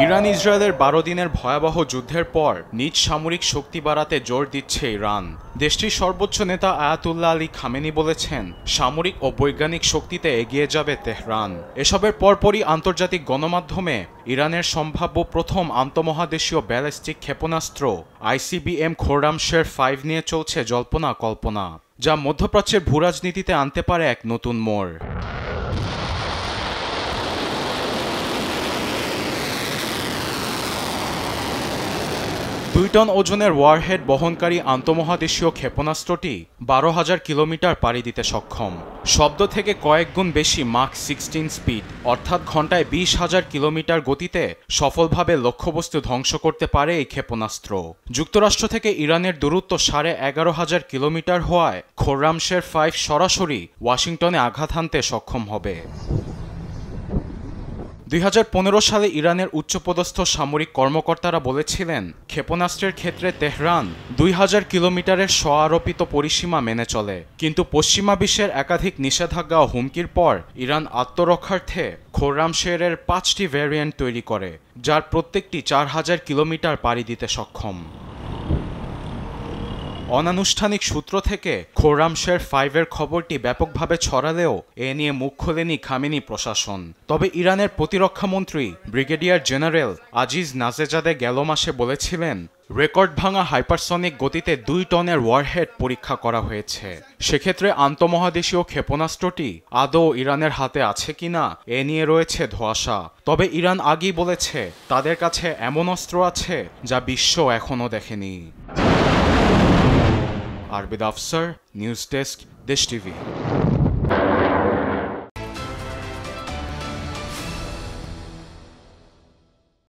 Iran ইসরায়েলের ১২ দিনের ভয়াবহ যুদ্ধের পর নিজ সামরিক শক্তি বাড়াতে জোর দিচ্ছে ইরান। দেশটির সর্বোচ্চ নেতা আয়াতুল্লাহ আলী খামেনি বলেছেন, সামরিক ও বৈজ্ঞানিক শক্তিতে এগিয়ে যাবে তেহরান। এসবের পরপরই আন্তর্জাতিক গণমাধ্যমে ইরানের সম্ভাব্য প্রথম আন্তঃমহাদেশীয় ব্যালিস্টিক ক্ষেপণাস্ত্র ICBM খোররামশের 5 নিয়ে চলছে জল্পনা কল্পনা, যা মধ্যপ্রাচ্যের ভূরাজনীতিতে আনতে পারে এক নতুন মোড়। 2 টন ওজনের ওয়ারহেড বহনকারী আন্তঃমহাদেশীয় ক্ষেপণাস্ত্রটি ১২,০০০ কিলোমিটার পাড়ি দিতে সক্ষম। শব্দ থেকে কয়েক গুণ বেশি মাক 16 স্পিড, অর্থাৎ ঘন্টায় ২০,০০০ কিলোমিটার গতিতে সফলভাবে লক্ষ্যবস্তু ধ্বংস করতে পারে এই ক্ষেপণাস্ত্র। যুক্তরাষ্ট্র থেকে ইরানের দূরত্ব ১১,৫০০ কিলোমিটার হওয়ায় খোররামশের 5 সরাসরি ওয়াশিংটনে আঘাত হানতে সক্ষম হবে। ২০১৫ সালে ইরানের উচ্চপদস্থ সামরিক কর্মকর্তারা বলেছিলেন, ক্ষেপণাস্ত্রের ক্ষেত্রে তেহরান ২,০০০ কিলোমিটারের স্ব-আরোপিত পরিসীমা মেনে চলে। কিন্তু পশ্চিমা বিশ্বের একাধিক নিষেধাজ্ঞা ও হুমকির পর ইরান আত্মরক্ষার্থে খোররামশেরের 5টি ভ্যারিয়েন্ট তৈরি করে, যার প্রত্যেকটি ৪,০০০ কিলোমিটার পাড়ি দিতে সক্ষম। অনানুষ্ঠানিক সূত্র থেকে খোররামশের 5-এর খবরটি ব্যাপকভাবে ছড়ালেও এ নিয়ে মুখ খোলেনি খামেনি প্রশাসন। তবে ইরানের প্রতিরক্ষামন্ত্রী ব্রিগেডিয়ার জেনারেল আজিজ নাজেজাদে গেল মাসে বলেছিলেন, রেকর্ড ভাঙা হাইপারসনিক গতিতে 2 টনের ওয়ারহেড পরীক্ষা করা হয়েছে। সেক্ষেত্রে আন্তঃমহাদেশীয় ক্ষেপণাস্ত্রটি আদৌ ইরানের হাতে আছে কিনা এ নিয়ে রয়েছে ধোঁয়াশা। তবে ইরান আগেই বলেছে, তাদের কাছে এমন অস্ত্র আছে যা বিশ্ব এখনও দেখেনি। আরবিদ আফসার, নিউজ ডেস্ক, দেশ টিভি।